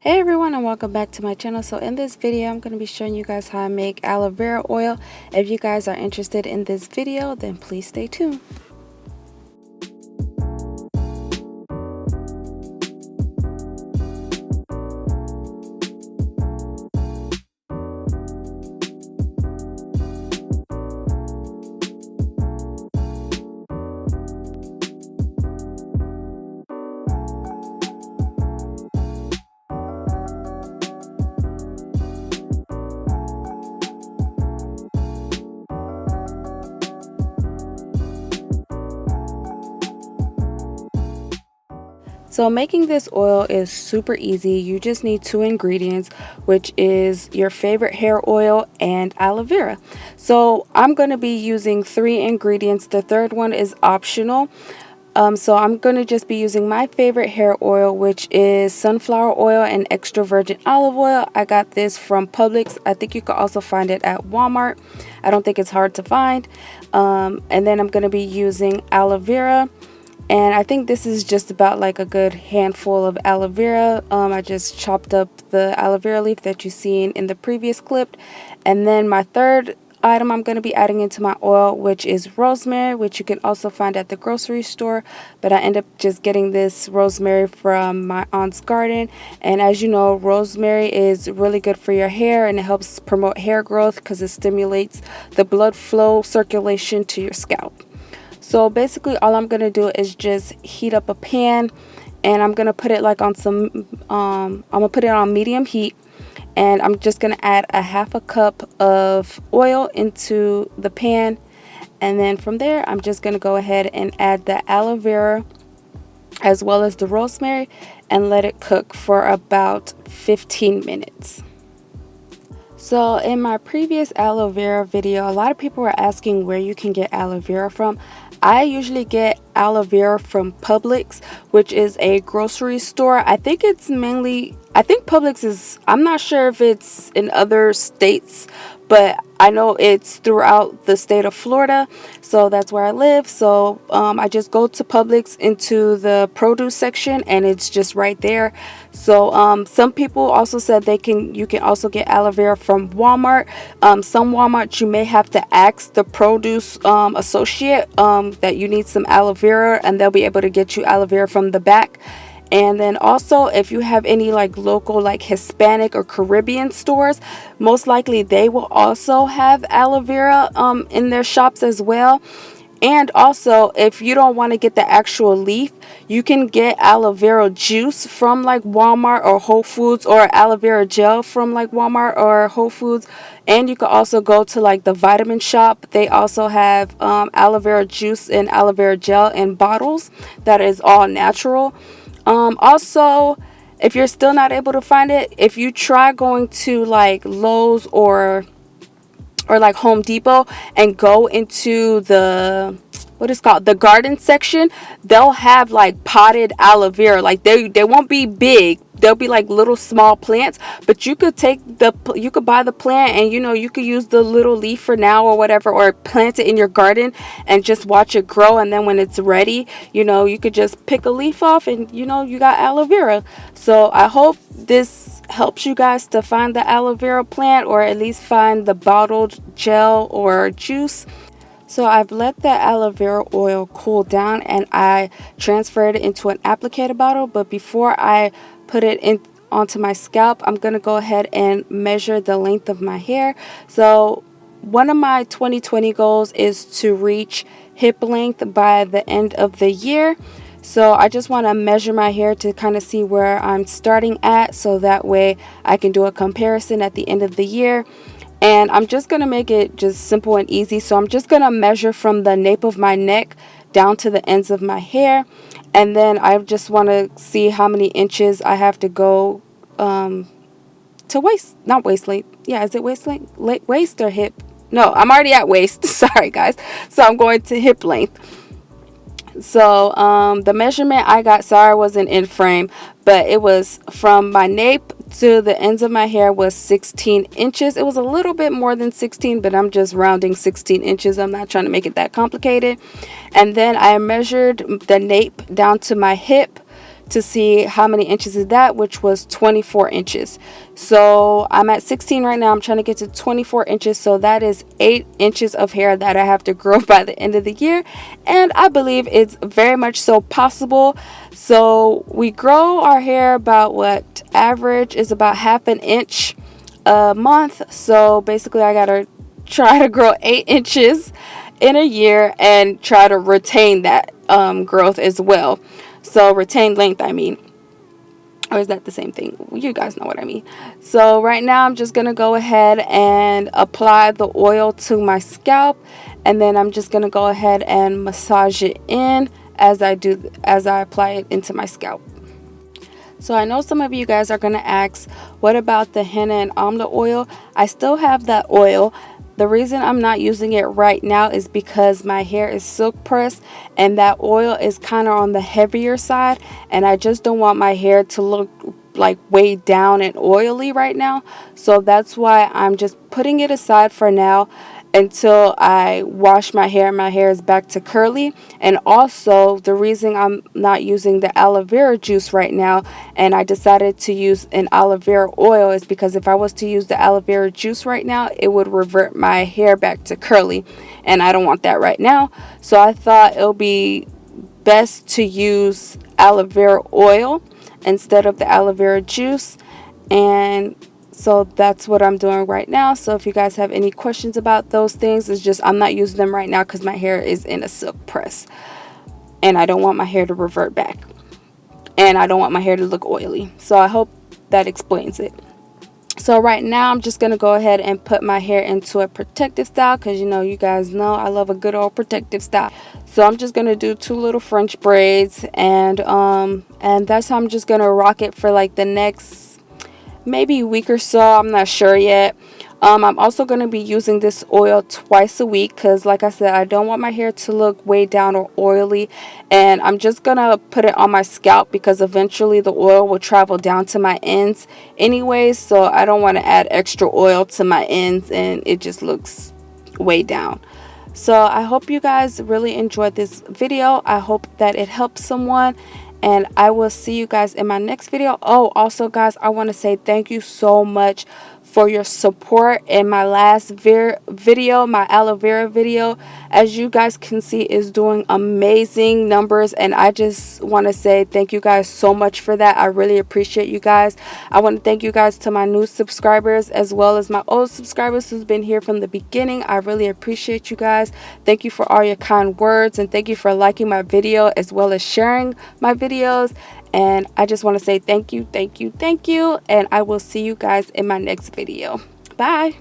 Hey everyone, and welcome back to my channel. So in this video I'm going to be showing you guys how I make aloe vera oil. If you guys are interested in this video, then please stay tuned. So making this oil is super easy. You just need two ingredients, which is your favorite hair oil and aloe vera. So I'm going to be using three ingredients. The third one is optional. So I'm going to just be using my favorite hair oil, which is sunflower oil and extra virgin olive oil. I got this from Publix. I think you can also find it at Walmart. I don't think it's hard to find. And then I'm going to be using aloe vera. And I think this is just about like a good handful of aloe vera. I just chopped up the aloe vera leaf that you've seen in the previous clip. And then my third item I'm going to be adding into my oil, which is rosemary, which you can also find at the grocery store. But I end up just getting this rosemary from my aunt's garden. And as you know, rosemary is really good for your hair, and it helps promote hair growth because it stimulates the blood flow circulation to your scalp. So basically all I'm going to do is just heat up a pan, and I'm going to put it like on some, I'm going to put it on medium heat, and I'm just going to add a half a cup of oil into the pan. And then from there, I'm just going to go ahead and add the aloe vera as well as the rosemary and let it cook for about 15 minutes. So in my previous aloe vera video, a lot of people were asking where you can get aloe vera from. I usually get aloe vera from Publix, which is a grocery store. I think it's mainly, I think Publix is, I'm not sure if it's in other states, but I know it's throughout the state of Florida, so that's where I live. So I just go to Publix into the produce section, and it's just right there. So some people also said you can also get aloe vera from Walmart. Some Walmart you may have to ask the produce associate that you need some aloe vera, and they'll be able to get you aloe vera from the back. And then also, if you have any like local like Hispanic or Caribbean stores, most likely they will also have aloe vera in their shops as well. And also, if you don't want to get the actual leaf, you can get aloe vera juice from like Walmart or Whole Foods, or aloe vera gel from like Walmart or Whole Foods. And you can also go to like the vitamin shop. They also have aloe vera juice and aloe vera gel in bottles that is all natural. Also, if you're still not able to find it, if you try going to like Lowe's or like Home Depot and go into the, what is called, the garden section, they'll have like potted aloe vera. Like they won't be big, they'll be like little small plants, but you could buy the plant, and you could use the little leaf for now or whatever, or plant it in your garden and just watch it grow. And then when it's ready, you could just pick a leaf off, and you got aloe vera. So I hope this helps you guys to find the aloe vera plant, or at least find the bottled gel or juice. So I've let the aloe vera oil cool down, and I transferred it into an applicator bottle. But before I put it in onto my scalp, I'm going to go ahead and measure the length of my hair. So one of my 2020 goals is to reach hip length by the end of the year. So I just want to measure my hair to kind of see where I'm starting at, so that way I can do a comparison at the end of the year. And I'm just going to make it just simple and easy. So I'm just going to measure from the nape of my neck down to the ends of my hair. And then I just want to see how many inches I have to go to waist, not waist length. Yeah, is it waist length? Waist or hip? No, I'm already at waist. Sorry, guys. So I'm going to hip length. So the measurement I got, sorry I wasn't in frame, but it was from my nape to the ends of my hair was 16 inches. It was a little bit more than 16, but I'm just rounding 16 inches. I'm not trying to make it that complicated. And then I measured the nape down to my hip to see how many inches is that, which was 24 inches. So I'm at 16 right now. I'm trying to get to 24 inches. So that is 8 inches of hair that I have to grow by the end of the year. And I believe it's very much so possible. So we grow our hair about, what average is about half an inch a month. So basically I gotta try to grow 8 inches in a year and try to retain that growth as well. So retain length, I mean. Or is that the same thing? You guys know what I mean. So right now I'm just going to go ahead and apply the oil to my scalp. And then I'm just going to go ahead and massage it in as I apply it into my scalp. So I know some of you guys are going to ask, what about the henna and amla oil? I still have that oil. The reason I'm not using it right now is because my hair is silk pressed and that oil is kind of on the heavier side, and I just don't want my hair to look like weighed down and oily right now. So that's why I'm just putting it aside for now until I wash my hair. My hair is back to curly. And also the reason I'm not using the aloe vera juice right now and I decided to use an aloe vera oil is because if I was to use the aloe vera juice right now, it would revert my hair back to curly, and I don't want that right now. So I thought it'll be best to use aloe vera oil instead of the aloe vera juice. And so that's what I'm doing right now. So if you guys have any questions about those things, it's just I'm not using them right now because my hair is in a silk press and I don't want my hair to revert back and I don't want my hair to look oily. So I hope that explains it. So right now I'm just going to go ahead and put my hair into a protective style because you guys know I love a good old protective style. So I'm just going to do 2 little French braids and that's how I'm just going to rock it for like the next maybe a week or so. I'm not sure yet. I'm also going to be using this oil twice a week because like I said, I don't want my hair to look weighed down or oily, and I'm just going to put it on my scalp because eventually the oil will travel down to my ends anyways, so I don't want to add extra oil to my ends and it just looks weighed down. So I hope you guys really enjoyed this video. I hope that it helps someone, and I will see you guys in my next video. Oh, also guys, I want to say thank you so much for your support in my last video, my aloe vera video. As you guys can see, is doing amazing numbers, and I just want to say thank you guys so much for that. I really appreciate you guys. I want to thank you guys to my new subscribers as well as my old subscribers who's been here from the beginning. I really appreciate you guys. Thank you for all your kind words, and thank you for liking my video as well as sharing my videos. And I just want to say thank you, thank you, thank you. And I will see you guys in my next video. Bye.